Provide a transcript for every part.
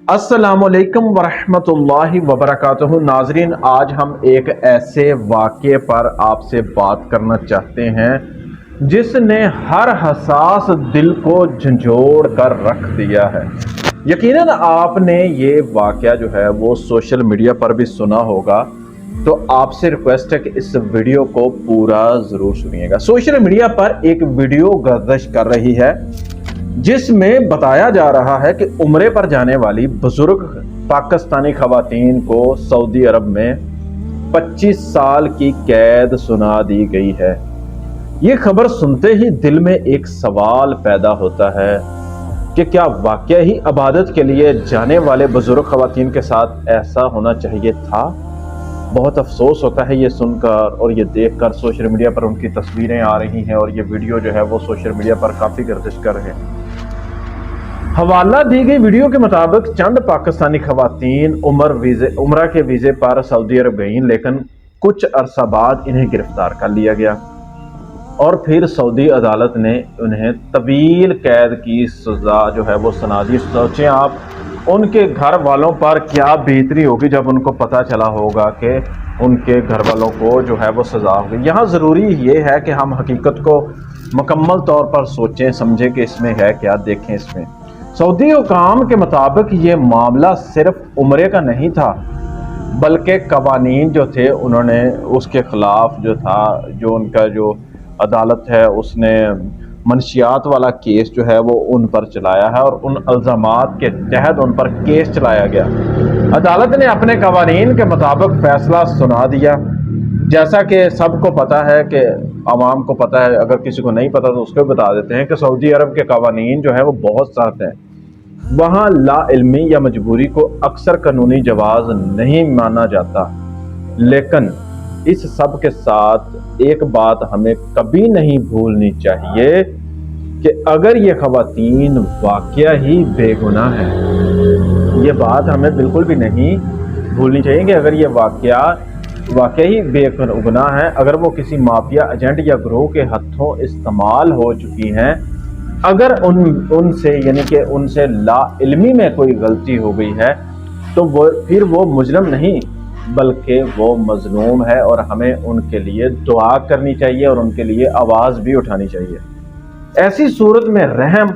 السلام علیکم ورحمۃ اللہ وبرکاتہ۔ ناظرین، آج ہم ایک ایسے واقعے پر آپ سے بات کرنا چاہتے ہیں جس نے ہر حساس دل کو جھنجھوڑ کر رکھ دیا ہے۔ یقیناً آپ نے یہ واقعہ جو ہے وہ سوشل میڈیا پر بھی سنا ہوگا، تو آپ سے ریکویسٹ ہے کہ اس ویڈیو کو پورا ضرور سنیے گا۔ سوشل میڈیا پر ایک ویڈیو گردش کر رہی ہے جس میں بتایا جا رہا ہے کہ عمرے پر جانے والی بزرگ پاکستانی خواتین کو سعودی عرب میں 25 سال کی قید سنا دی گئی ہے۔ یہ خبر سنتے ہی دل میں ایک سوال پیدا ہوتا ہے کہ کیا واقعہ ہی عبادت کے لیے جانے والے بزرگ خواتین کے ساتھ ایسا ہونا چاہیے تھا؟ بہت افسوس ہوتا ہے یہ سن کر اور یہ دیکھ کر۔ سوشل میڈیا پر ان کی تصویریں آ رہی ہیں اور یہ ویڈیو جو ہے وہ سوشل میڈیا پر کافی گردش کر رہے ہیں۔ حوالہ دی گئی ویڈیو کے مطابق چند پاکستانی خواتین عمرہ کے ویزے پر سعودی عرب گئیں، لیکن کچھ عرصہ بعد انہیں گرفتار کر لیا گیا اور پھر سعودی عدالت نے انہیں طویل قید کی سزا جو ہے وہ سنا دی۔ سوچیں آپ ان کے گھر والوں پر کیا بیتری ہوگی جب ان کو پتہ چلا ہوگا کہ ان کے گھر والوں کو جو ہے وہ سزا ہوگی۔ یہاں ضروری یہ ہے کہ ہم حقیقت کو مکمل طور پر سوچیں سمجھیں کہ اس میں ہے کیا، دیکھیں اس میں۔ سعودی حکام کے مطابق یہ معاملہ صرف عمرے کا نہیں تھا، بلکہ قوانین جو تھے انہوں نے اس کے خلاف جو تھا، جو ان کا جو عدالت ہے اس نے منشیات والا کیس جو ہے وہ ان پر چلایا ہے اور ان الزامات کے تحت ان پر کیس چلایا گیا۔ عدالت نے اپنے قوانین کے مطابق فیصلہ سنا دیا۔ جیسا کہ سب کو پتہ ہے، کہ عوام کو پتہ ہے، اگر کسی کو نہیں پتہ تو اس کو بتا دیتے ہیں کہ سعودی عرب کے قوانین جو ہیں وہ بہت سخت ہیں۔ وہاں لا علمی یا مجبوری کو اکثر قانونی جواز نہیں مانا جاتا، لیکن اس سب کے ساتھ ایک بات ہمیں کبھی نہیں بھولنی چاہیے کہ اگر یہ خواتین واقعہ ہی بے گناہ ہیں، یہ بات ہمیں بالکل بھی نہیں بھولنی چاہیے کہ اگر یہ واقعی بے گناہ ہے، اگر وہ کسی مافیا ایجنٹ یا گروہ کے ہاتھوں استعمال ہو چکی ہیں، اگر ان سے یعنی کہ ان سے لا علمی میں کوئی غلطی ہو گئی ہے، تو پھر وہ مجرم نہیں بلکہ وہ مظلوم ہے، اور ہمیں ان کے لیے دعا کرنی چاہیے اور ان کے لیے آواز بھی اٹھانی چاہیے۔ ایسی صورت میں رحم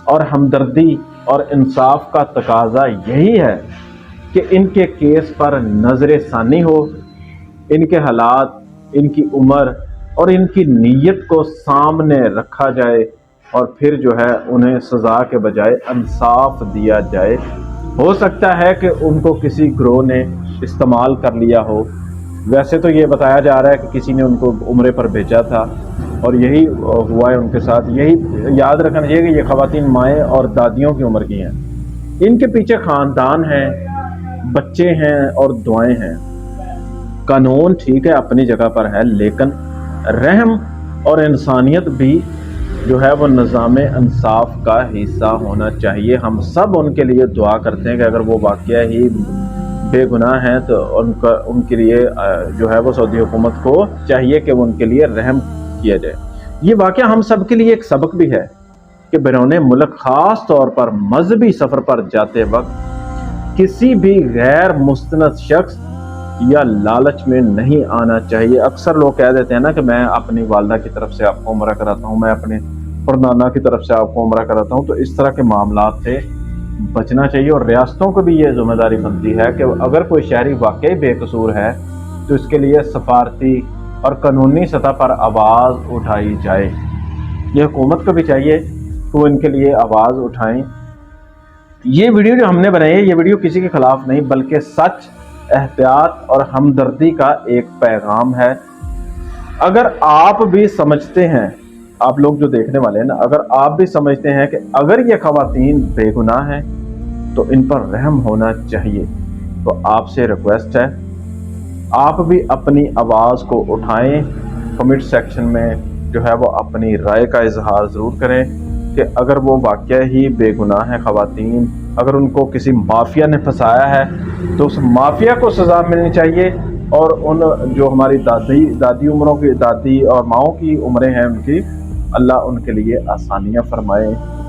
اور ہمدردی اور انصاف کا تقاضا یہی ہے کہ ان کے کیس پر نظر ثانی ہو، ان کے حالات، ان کی عمر اور ان کی نیت کو سامنے رکھا جائے، اور پھر جو ہے انہیں سزا کے بجائے انصاف دیا جائے۔ ہو سکتا ہے کہ ان کو کسی گروہ نے استعمال کر لیا ہو۔ ویسے تو یہ بتایا جا رہا ہے کہ کسی نے ان کو عمرے پر بھیجا تھا اور یہی ہوا ہے ان کے ساتھ۔ یہی یاد رکھنا چاہیے کہ یہ خواتین مائیں اور دادیوں کی عمر کی ہیں، ان کے پیچھے خاندان ہیں، بچے ہیں اور دعائیں ہیں۔ قانون ٹھیک ہے اپنی جگہ پر ہے، لیکن رحم اور انسانیت بھی جو ہے وہ نظام انصاف کا حصہ ہونا چاہیے۔ ہم سب ان کے لیے دعا کرتے ہیں کہ اگر وہ واقعہ ہی بے گناہ ہیں تو ان کے لیے جو ہے وہ سعودی حکومت کو چاہیے کہ ان کے لیے رحم کیا جائے۔ یہ واقعہ ہم سب کے لیے ایک سبق بھی ہے کہ بیرون ملک خاص طور پر مذہبی سفر پر جاتے وقت کسی بھی غیر مستند شخص یا لالچ میں نہیں آنا چاہیے۔ اکثر لوگ کہہ دیتے ہیں نا کہ میں اپنی والدہ کی طرف سے آپ کو عمرہ کراتا ہوں، میں اپنے پردادا کی طرف سے آپ کو عمرہ کراتا ہوں، تو اس طرح کے معاملات سے بچنا چاہیے۔ اور ریاستوں کو بھی یہ ذمہ داری بنتی ہے کہ اگر کوئی شہری واقعی بے قصور ہے تو اس کے لیے سفارتی اور قانونی سطح پر آواز اٹھائی جائے۔ یہ حکومت کو بھی چاہیے کہ وہ ان کے لیے آواز اٹھائیں۔ یہ ویڈیو جو ہم نے بنائی ہے، یہ ویڈیو کسی کے خلاف نہیں بلکہ سچ، احتیاط اور ہمدردی کا ایک پیغام ہے۔ اگر آپ بھی سمجھتے ہیں، آپ لوگ جو دیکھنے والے ہیں نا، اگر آپ بھی سمجھتے ہیں کہ اگر یہ خواتین بے گناہ ہیں تو ان پر رحم ہونا چاہیے، تو آپ سے ریکویسٹ ہے آپ بھی اپنی آواز کو اٹھائیں۔ کمنٹ سیکشن میں جو ہے وہ اپنی رائے کا اظہار ضرور کریں کہ اگر وہ واقعہ ہی بے گناہ ہیں خواتین، اگر ان کو کسی مافیا نے پھنسایا ہے تو اس مافیا کو سزا ملنی چاہیے، اور ان جو ہماری دادی عمروں کی دادی اور ماؤں کی عمریں ہیں ان کی، اللہ ان کے لیے آسانیاں فرمائے۔